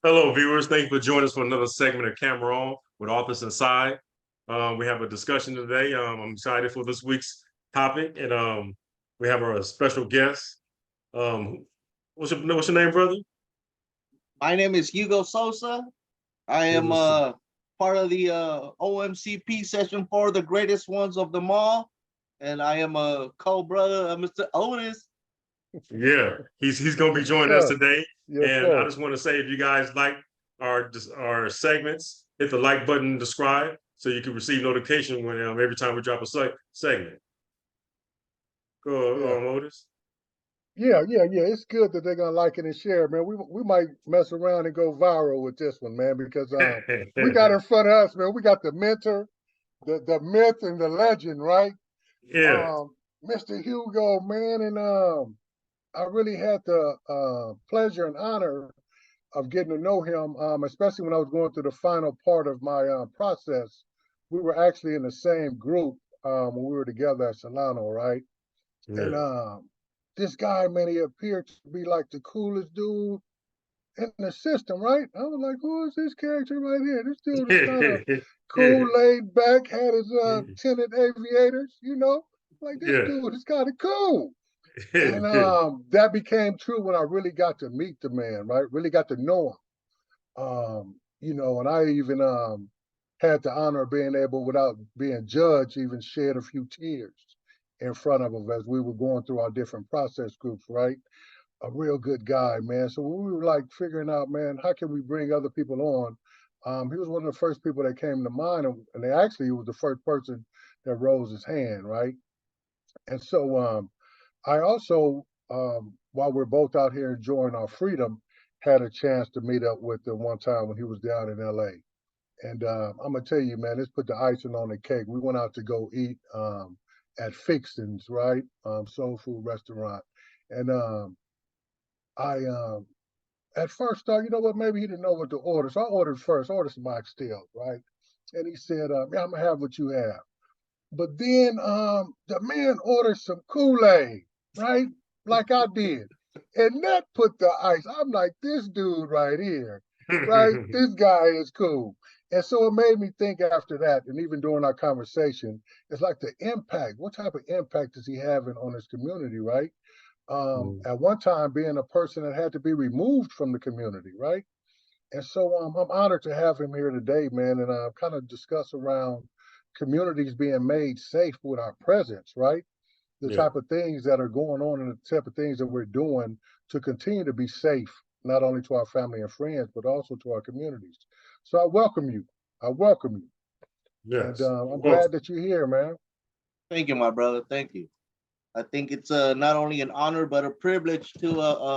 Hello, viewers. Thank you for joining us for another segment of Camera On with Office Inside. We have a discussion today. I'm excited for this week's topic, and we have our special guest. Um, what's your name, brother? My name is Hugo Sosa. I am part of the OMCP session for the greatest ones of them all. And I am a co-brother of Mr. Otis. Yeah, he's going to be joining us today. And I just want to say, if you guys like our segments, hit the like button and subscribe so you can receive notification when every time we drop a segment. Go, Otis. Yeah. It's good that they're gonna like it and share, man. We might mess around and go viral with this one, man, because we got in front of us, man. We got the mentor, the myth and the legend, right? Yeah. Mr. Hugo, man, and I really had the pleasure and honor of getting to know him, especially when I was going through the final part of my process. We were actually in the same group when we were together at Solano, right? Yeah. And this guy, man, he appeared to be like the coolest dude in the system, right? I was like, who is this character right here? This dude is kind of cool, laid back, had his tinted aviators, like this dude is kind of cool. And that became true when I really got to meet the man, right? Really got to know him. And I even had the honor of being able, without being judged, even shed a few tears in front of him as we were going through our different process groups, right? A real good guy, man. So when we were like figuring out, man, how can we bring other people on? He was one of the first people that came to mind, and they actually he was the first person that rose his hand, right? And so I also, while we're both out here enjoying our freedom, had a chance to meet up with him one time when he was down in LA. And I'm gonna tell you, man, this put the icing on the cake. We went out to go eat at Fixin's, right? Soul food restaurant. And I at first thought, you know what, maybe he didn't know what to order. So I ordered first, ordered some oxtail, right? And he said, yeah, I'm gonna have what you have. But then the man ordered some Kool-Aid, right? Like I did. And that put the ice. I'm like, this dude right here, right? This guy is cool. And so it made me think after that, and even during our conversation, it's like the impact. What type of impact is he having on his community, right? At one time, being a person that had to be removed from the community, right? And so I'm honored to have him here today, man, and kind of discuss around communities being made safe with our presence, right? The type of things that are going on and the type of things that we're doing to continue to be safe, not only to our family and friends, but also to our communities. So I welcome you. I welcome you. Yes. And I'm glad that you're here, man. Thank you, my brother. Thank you. I think it's not only an honor, but a privilege to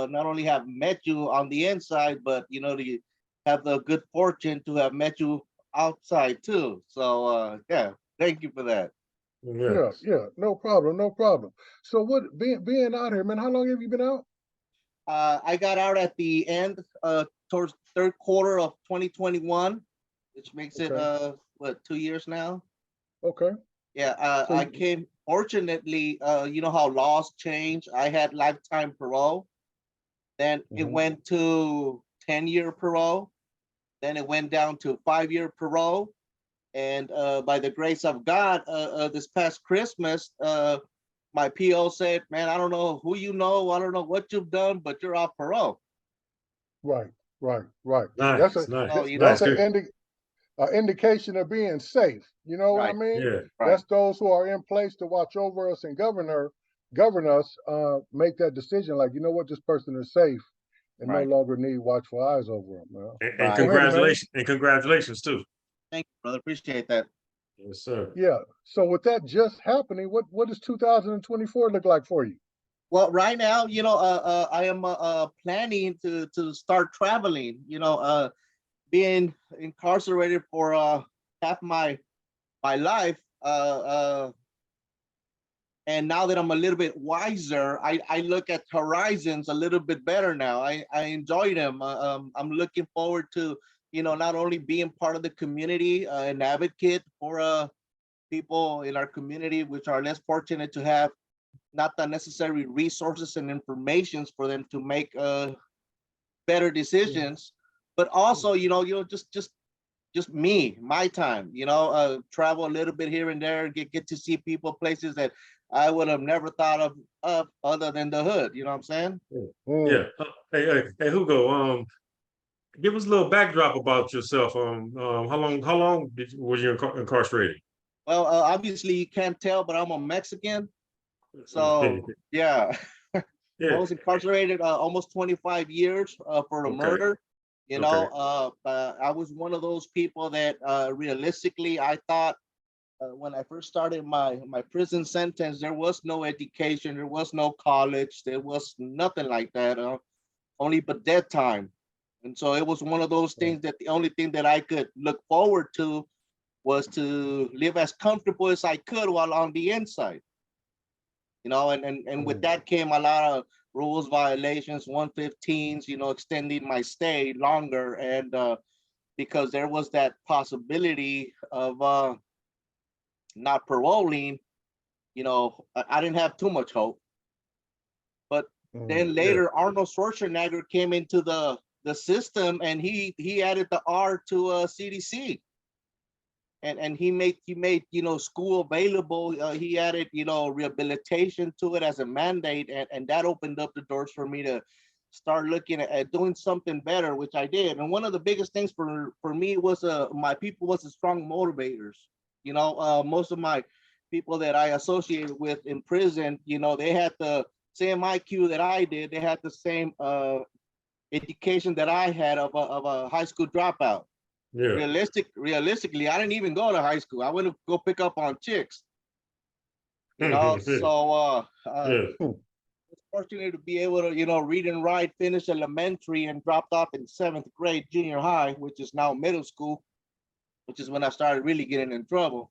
not only have met you on the inside, but, to have the good fortune to have met you outside too. So, yeah, thank you for that. Yeah, no problem. So what being out here, man, how long have you been out? I got out at the end, towards third quarter of 2021, which makes it 2 years now? Okay. Yeah, I came, fortunately, you know how laws change. I had lifetime parole. Then it went to 10-year parole. Then it went down to 5-year parole. And by the grace of God, this past Christmas, my PO said, man, I don't know who you know, I don't know what you've done, but you're off parole. Right. Nice, that's an indication of being safe. You know what I mean? Yeah. That's those who are in place to watch over us and govern us, make that decision. Like, you know what, this person is safe and no longer need watchful eyes over them. Man. And congratulations, and congratulations too. Thank you, brother. Appreciate that. Yes, sir. Yeah. So with that just happening, what does 2024 look like for you? Well, right now, I am planning to start traveling. Being incarcerated for half my life, and now that I'm a little bit wiser, I look at horizons a little bit better now. I enjoy them. I'm looking forward to not only being part of the community, an advocate for people in our community which are less fortunate to have not the necessary resources and informations for them to make better decisions, but also, just me, my time, travel a little bit here and there, get to see people, places that I would have never thought of other than the hood. You know what I'm saying? Yeah. Hey, Hugo. Give us a little backdrop about yourself. How long was you incarcerated? Well, obviously you can't tell, but I'm a Mexican. So yeah, I Yeah. was incarcerated almost 25 years for a Okay. murder. Okay. I was one of those people that realistically, I thought when I first started my prison sentence, there was no education, there was no college, there was nothing like that, only but dead time. And so it was one of those things that the only thing that I could look forward to was to live as comfortable as I could while on the inside. And with that came a lot of rules violations, 115s, extending my stay longer. And because there was that possibility of not paroling, I didn't have too much hope. But then later, Arnold Schwarzenegger came into the system, and he added the R to CDC. And he made school available. He added rehabilitation to it as a mandate, and that opened up the doors for me to start looking at doing something better, which I did. And one of the biggest things for me was my people was the strong motivators. Most of my people that I associated with in prison, they had the same IQ that I did. They had the same education that I had of a high school dropout. Yeah. Realistically, I didn't even go to high school. I went to go pick up on chicks. So Yeah. fortunate to be able to, read and write, finish elementary, and dropped off in 7th grade, junior high, which is now middle school, which is when I started really getting in trouble.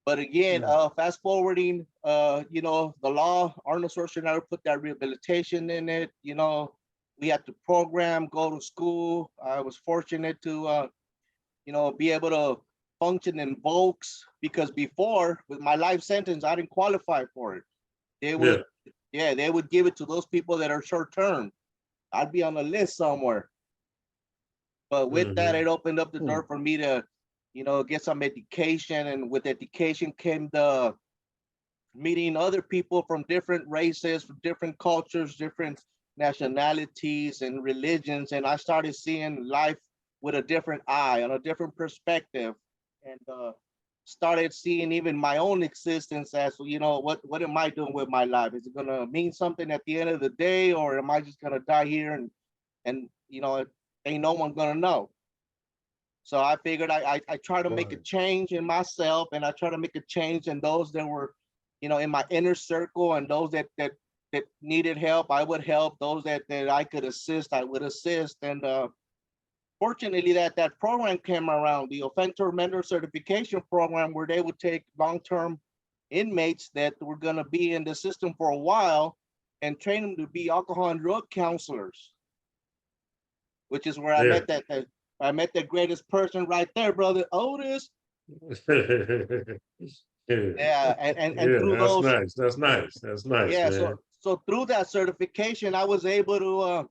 But again, fast forwarding, the law, Arnold Schwarzenegger put that rehabilitation in it. We had to program, go to school. I was fortunate to, be able to function in Volks, because before, with my life sentence, I didn't qualify for it. They would give it to those people that are short term. I'd be on a list somewhere. But with that, it opened up the door for me to, get some education. And with education came the meeting other people from different races, from different cultures, different nationalities and religions. And I started seeing life with a different eye, on a different perspective, and started seeing even my own existence as, what am I doing with my life? Is it gonna mean something at the end of the day, or am I just gonna die here and ain't no one gonna know? So I figured I try to make a change in myself, and I try to make a change in those that were, in my inner circle, and those that needed help, I would help. Those that I could assist, I would assist. And fortunately, that program came around, the offender mentor certification program, where they would take long-term inmates that were going to be in the system for a while and train them to be alcohol and drug counselors, which is where I met the greatest person right there, brother Otis. Yeah, and through that's those, nice. That's nice. That's nice, yeah. man. So through that certification, I was able to,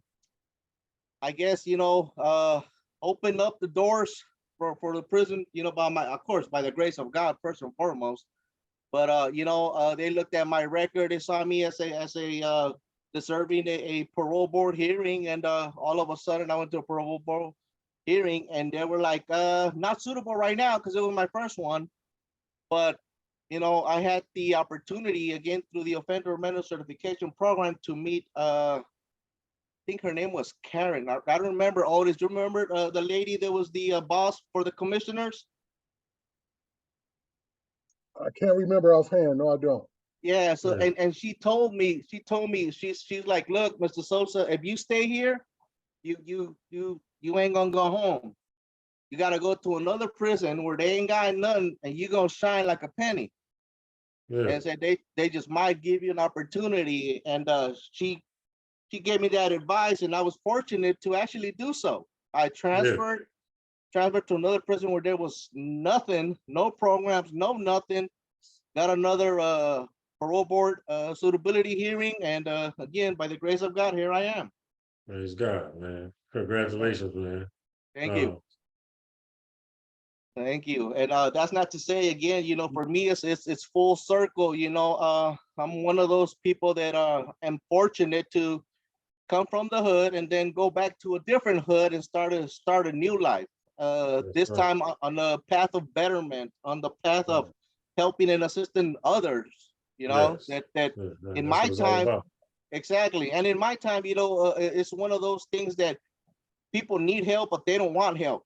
I guess, open up the doors for the prison, of course, by the grace of God, first and foremost. But they looked at my record. They saw me as a deserving a parole board hearing, and all of a sudden I went to a parole board hearing, and they were like, not suitable right now, because it was my first one. But I had the opportunity, again, through the offender mentor certification program, to meet I think her name was Karen. I don't remember. Otis, do you remember the lady that was the boss for the commissioners? I can't remember offhand. No, I don't. Yeah. So and she told me she's like, look, Mr. Sosa, if you stay here, you ain't gonna go home. You gotta go to another prison where they ain't got nothing, and you gonna shine like a penny. And said they just might give you an opportunity. And she gave me that advice, and I was fortunate to actually do so. I transferred to another prison where there was nothing, no programs, no nothing. Got another parole board suitability hearing, and again, by the grace of God, here I am. Praise God, man. Congratulations, man. Thank you. Thank you. And that's not to say again, for me, it's full circle. I'm one of those people that am fortunate to come from the hood and then go back to a different hood and start a new life. This right. time on the path of betterment, on the path of helping and assisting others. Yes. That Yeah, in that's my what it's all time, about. exactly, and in my time, it's one of those things that people need help, but they don't want help.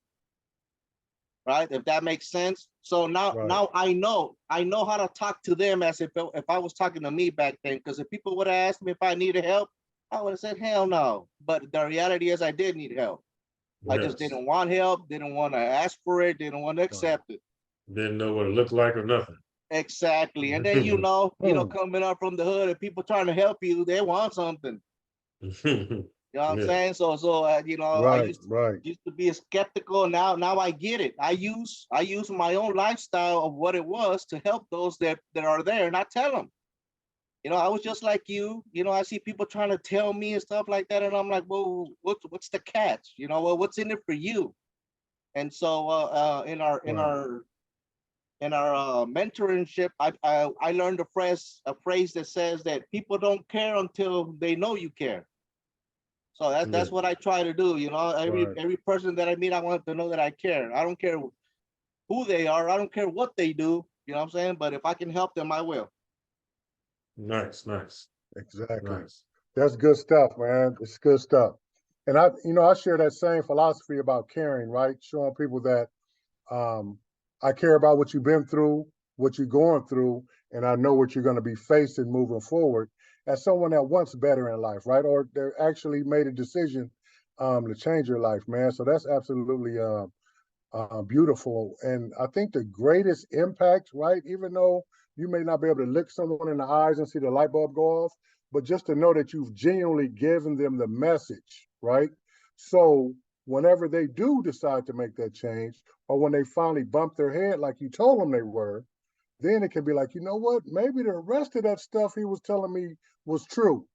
Right, if that makes sense. So now Right. I know how to talk to them as if I was talking to me back then, because if people would have asked me if I needed help, I would have said hell no. But the reality is I did need help. I just Yes. didn't want help, didn't want to ask for it, didn't want to accept it. Didn't know what it looked like or nothing. Exactly. And then coming up from the hood and people trying to help you, they want something. You know what I'm Yeah. saying? So I Right. Right. used to be skeptical. Now I get it. I use my own lifestyle of what it was to help those that are there, and I tell them. I was just like you. I see people trying to tell me and stuff like that, and I'm like, well, what's the catch? Well, what's in it for you? And so in our mentorship, I learned a phrase that says that people don't care until they know you care. So that's what I try to do. Every person that I meet, I want to know that I care. I don't care who they are. I don't care what they do. You know what I'm saying? But if I can help them, I will. Nice, nice, Exactly. nice. That's good stuff, man. It's good stuff. And I share that same philosophy about caring, right? Showing people that um, I care about what you've been through, what you're going through, and I know what you're going to be facing moving forward as someone that wants better in life, right? Or they actually made a decision to change your life, man. So that's absolutely beautiful. And I think the greatest impact, right? Even though you may not be able to look someone in the eyes and see the light bulb go off, but just to know that you've genuinely given them the message, right? So whenever they do decide to make that change, or when they finally bump their head like you told them they were, then it can be like, you know what? Maybe the rest of that stuff he was telling me was true,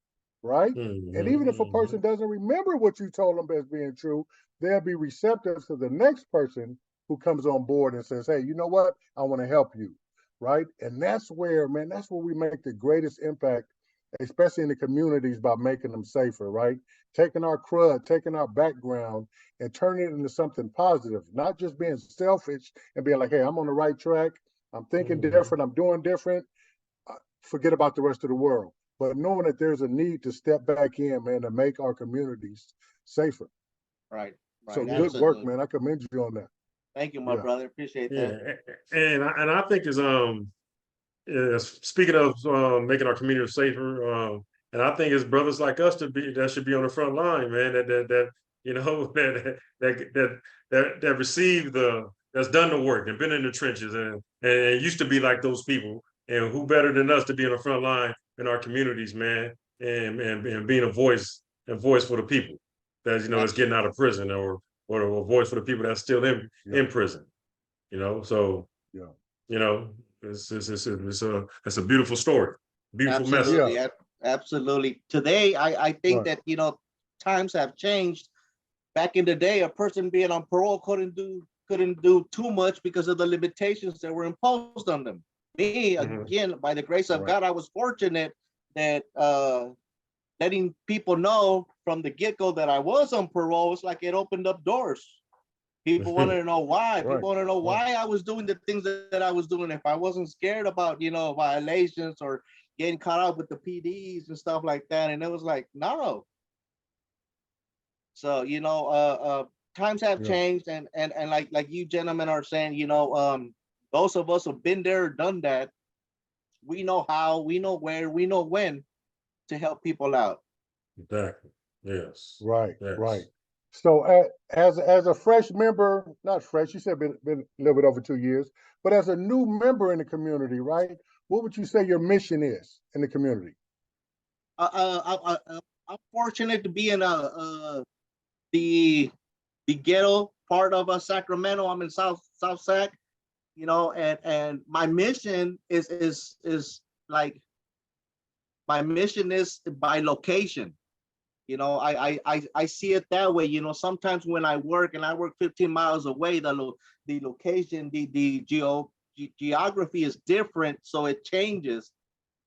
right? And even if a person doesn't remember what you told them as being true, they'll be receptive to the next person who comes on board and says, hey, you know what? I want to help you, right? And that's where, man, that's where we make the greatest impact, especially in the communities, by making them safer, right? Taking our crud, taking our background, and turning it into something positive, not just being selfish and being like, hey, I'm on the right track. I'm thinking different. I'm doing different. Forget about the rest of the world. But knowing that there's a need to step back in, man, to make our communities safer. Right. So Right. good work, Absolutely. man. I commend you on that. Thank you, my Yeah. brother. Appreciate that. Yeah, and I think is speaking of making our community safer, and I think it's brothers like us that should be on the front line, man. That that receive that's done the work and been in the trenches and used to be like those people. And who better than us to be on the front line in our communities, man, and being a voice for the people that's that's getting out of prison or a voice for the people that's still in prison. So Yeah. you know, it's a beautiful story, beautiful message. Yeah. Absolutely. Absolutely. Today, I think Right. that, times have changed. Back in the day, a person being on parole couldn't do too much because of the limitations that were imposed on them. Me, again, by the grace of Right. God, I was fortunate that letting people know from the get-go that I was on parole, it's like it opened up doors. People wanted to know why. Right. People want to know why I was doing the things that I was doing. If I wasn't scared about, violations or getting caught up with the PDs and stuff like that. And it was like, no. So, times have Yeah. changed, and like you gentlemen are saying, those of us who've been there, done that, we know how, we know where, we know when to help people out. Exactly. Yes. Right. Right. Yes. So as a fresh member, not fresh, you said been a little bit over 2 years, but as a new member in the community, right? What would you say your mission is in the community? I'm fortunate to be in the ghetto part of Sacramento. I'm in South Sac, and my mission is like, my mission is by location. You know, I see it that way. You know, sometimes when I work and I work 15 miles away, the location, the geography is different, so it changes.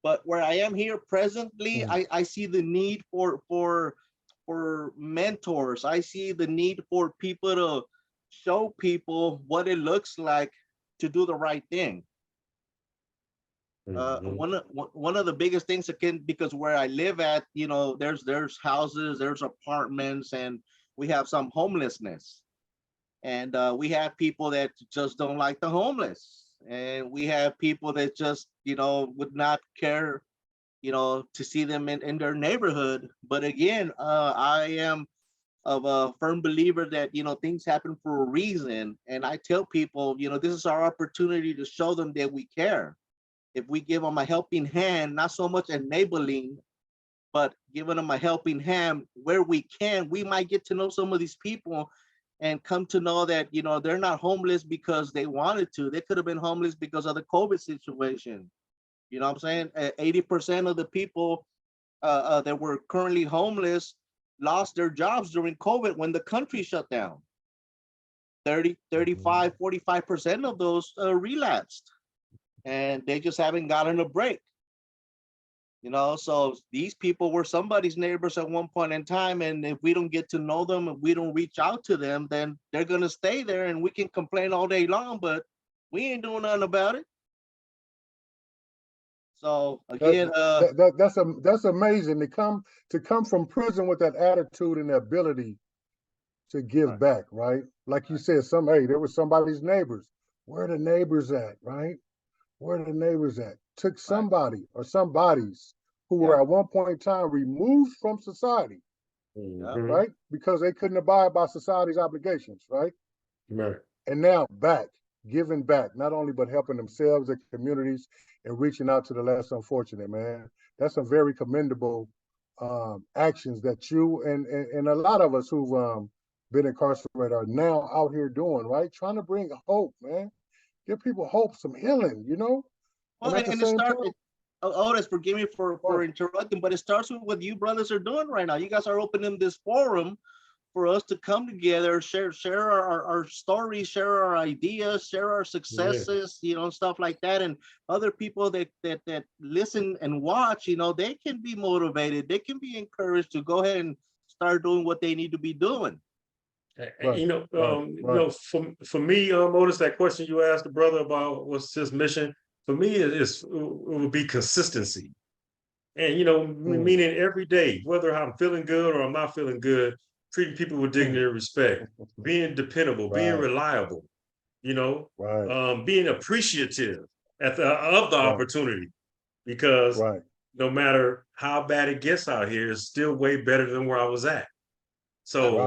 But where I am here presently, I see the need for mentors. I see the need for people to show people what it looks like to do the right thing. One of the biggest things because where I live at, you know, there's houses, there's apartments, and we have some homelessness, and we have people that just don't like the homeless, and we have people that just, you know, would not care, you know, to see them in their neighborhood. But again, I am of a firm believer that, you know, things happen for a reason, and I tell people, you know, this is our opportunity to show them that we care. If we give them a helping hand, not so much enabling, but giving them a helping hand where we can, we might get to know some of these people and come to know that, you know, they're not homeless because they wanted to. They could have been homeless because of the COVID situation. You know what I'm saying? 80% of the people that were currently homeless lost their jobs during COVID when the country shut down. 30, 35, 45% of those relapsed, and they just haven't gotten a break. You know, so these people were somebody's neighbors at one point in time, and if we don't get to know them, if we don't reach out to them, then they're gonna stay there, and we can complain all day long, but we ain't doing nothing about it. So again, That's amazing to come from prison with that attitude and the ability to give back, right? Like you said, hey, there was somebody's neighbors. Where are the neighbors at, right? Where are the neighbors at? Took somebody or somebodies who were at one point in time removed from society, right? Because they couldn't abide by society's obligations, right? Right. And now back, giving back, not only but helping themselves, their communities, and reaching out to the less unfortunate, man. That's some very commendable actions that you and a lot of us who've been incarcerated are now out here doing, right? Trying to bring hope, man. Give people hope, some healing, you know? well, And at the and it same started. time, Otis, forgive me for interrupting, but it starts with what you brothers are doing right now. You guys are opening this forum for us to come together, share our stories, share our ideas, share our successes, you know, stuff like that. And other people that listen and watch, you know, they can be motivated, they can be encouraged to go ahead and start doing what they need to be doing. You know, for me, Otis, that question you asked the brother about what's his mission, for me, it would be consistency. And, you know, meaning every day, whether I'm feeling good or I'm not feeling good, treating people with dignity and respect, being dependable, being reliable, you know, being appreciative of the opportunity, because no matter how bad it gets out here, it's still way better than where I was at. So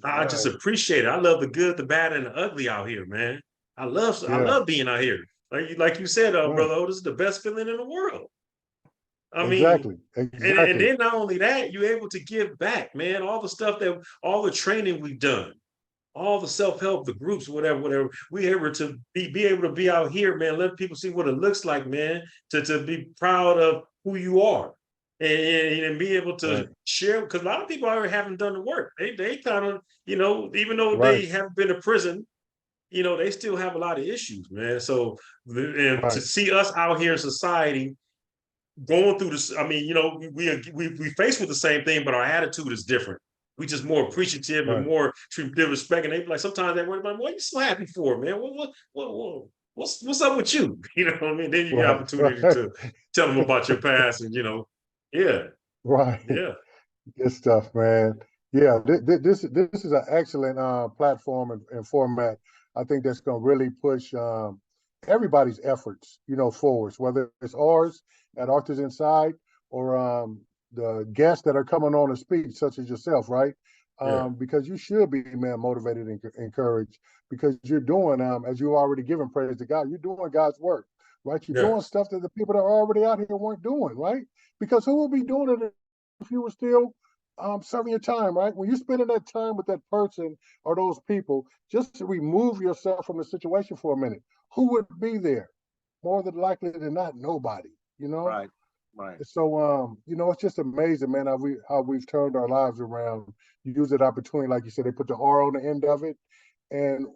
I just appreciate it. I love the good, the bad, and the ugly out here, man. I love being out here. Like you said, brother Otis, is the best feeling in the world. I mean, and then not only that, you're able to give back, man. All the stuff all the training we've done, all the self-help, the groups, whatever. We able to be able to be out here, man. Let people see what it looks like, man. To be proud of who you are, and be able to share. Because a lot of people already haven't done the work. They kind of, you know, even though they haven't been to prison, you know, they still have a lot of issues, man. So and to see us out here in society going through this, I mean, you know, we face with the same thing, but our attitude is different. We just more appreciative and more treat them respect. And they like sometimes they worry about, what are you so happy for, man? What's up with you? You know what I mean? Then you get opportunity to tell them about your past, and you know, good stuff, man. Yeah, this is an excellent platform and format. I think that's going to really push everybody's efforts, you know, forwards, whether it's ours at Arthur's Inside or the guests that are coming on to speak, such as yourself, right? Because you should be, man, motivated and encouraged, because you're doing, as you already given praise to God, you're doing God's work, right? You're doing stuff that the people that are already out here weren't doing, right? Because who will be doing it if you were still serving your time, right? When you're spending that time with that person or those people, just to remove yourself from the situation for a minute, who would be there? More than likely than not, nobody, you know? Right. So you know, it's just amazing, man, how we've turned our lives around. You use that opportunity, like you said, they put the R on the end of it. And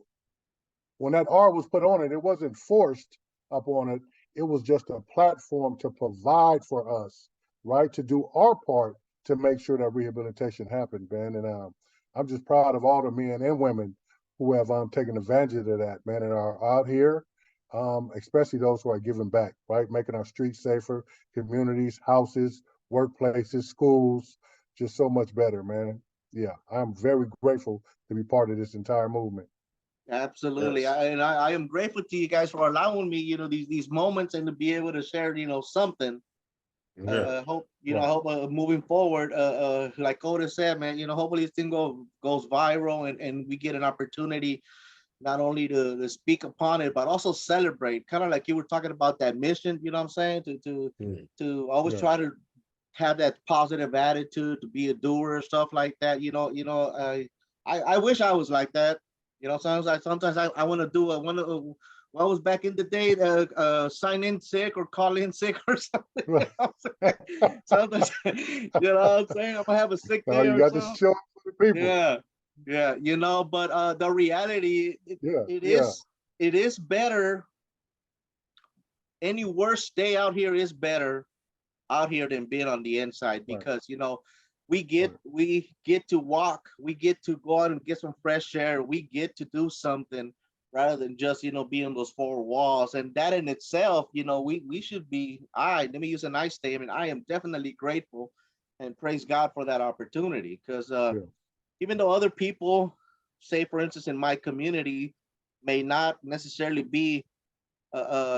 when that R was put on it, it wasn't forced up on it. It was just a platform to provide for us, right? To do our part to make sure that rehabilitation happened, man. And I'm just proud of all the men and women who have taken advantage of that, man, and are out here, especially those who are giving back, right? Making our streets safer, communities, houses, workplaces, schools, just so much better, man. Yeah, I'm very grateful to be part of this entire movement. Absolutely. Yes. I am grateful to you guys for allowing me, these moments and to be able to share, something. Yeah. Hope, I Right. hope moving forward, like Otis said, man, hopefully this thing goes viral and we get an opportunity not only to speak upon it, but also celebrate, kind of like you were talking about that mission, you know what I'm saying? Mm. To always Yeah. try to have that positive attitude, to be a doer, stuff like that. I wish I was like that. Sometimes I want to do I want to. Well, I was back in the day sign in sick or call in sick or something. Right. Sometimes, what I'm saying? I'm gonna have a sick Now day you or got to so. show it to the people. Yeah, yeah, but the reality, Yeah, it yeah, is better. Any worse day out here is better out here than being on the inside, right, because we get to walk, we get to go out and get some fresh air, we get to do something rather than just be in those four walls. And that in itself, we should be, let me use a nice statement, I am definitely grateful and praise God for that opportunity, because yeah, even though other people, say for instance in my community, may not necessarily be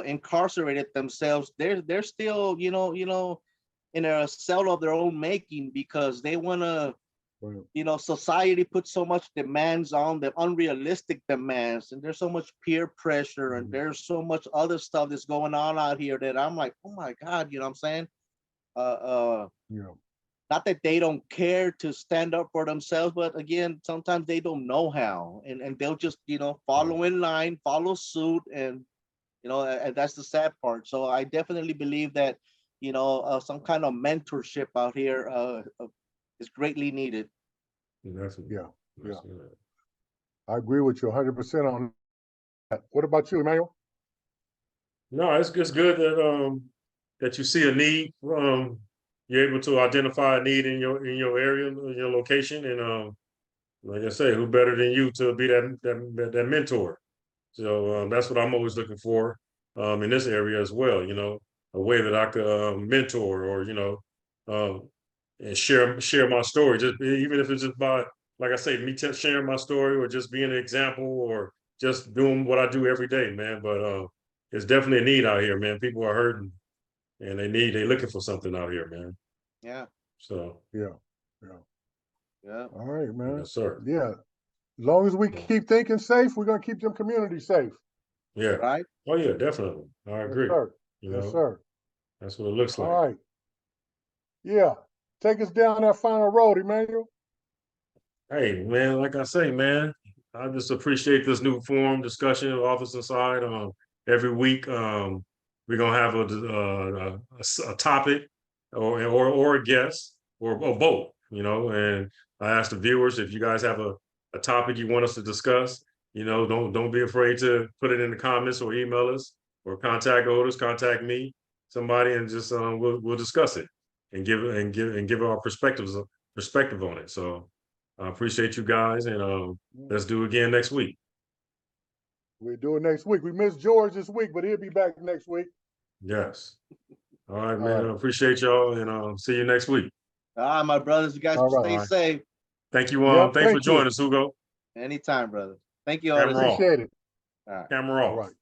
incarcerated themselves, they're still in a cell of their own making, because they want to, right, society puts so much demands on them, unrealistic demands, and there's so much peer pressure, and mhm, there's so much other stuff that's going on out here that I'm like, oh my God, what I'm saying? uh yeah, Not that they don't care to stand up for themselves, but again, sometimes they don't know how, and they'll just right. follow in line, follow suit, and that's the sad part. So I definitely believe that some kind of mentorship out here is greatly needed. That's, Yeah, yeah. that's good. I agree with you 100% on that. What about you, Emmanuel? No, it's good that you see a need. You're able to identify a need in your area, in your location, and like I say, who better than you to be that mentor? So that's what I'm always looking for in this area as well. A way that I could mentor, or um, and share my story. Just even if it's just by, like I say, me sharing my story, or just being an example, or just doing what I do every day, man. But it's definitely a need out here, man. People are hurting, and they're looking for something out here, man. Yeah, So Yeah, yeah. yeah, All right, man. yes, sir. Yeah. As long as we keep thinking safe, we're gonna keep them communities safe. Yeah. right. Oh yeah, definitely. I Yes, agree. sir. Yes, sir. That's what it looks All like. right. Yeah. Take us down that final road, Emmanuel. Hey, man, like I say, man, I just appreciate this new forum discussion of Office Inside. Every week, we're gonna have a topic, or a guest, or both. And I ask the viewers, if you guys have a topic you want us to discuss, don't be afraid to put it in the comments, or email us, or contact Otis, contact me, somebody, and just we'll discuss it and give our perspective on it. So. I appreciate you guys, and let's do it again next week. We'll do it next week. We missed George this week, but he'll be back next week. Yes. All right, All man. right. I appreciate y'all, and see you next week. My brothers, you guys All right. stay All right. safe. Thank you. Yep. Thanks for Thank you. joining us, Hugo. Anytime, brother. Thank you, Otis. Camera off. Appreciate it. All right. Camera All off. right.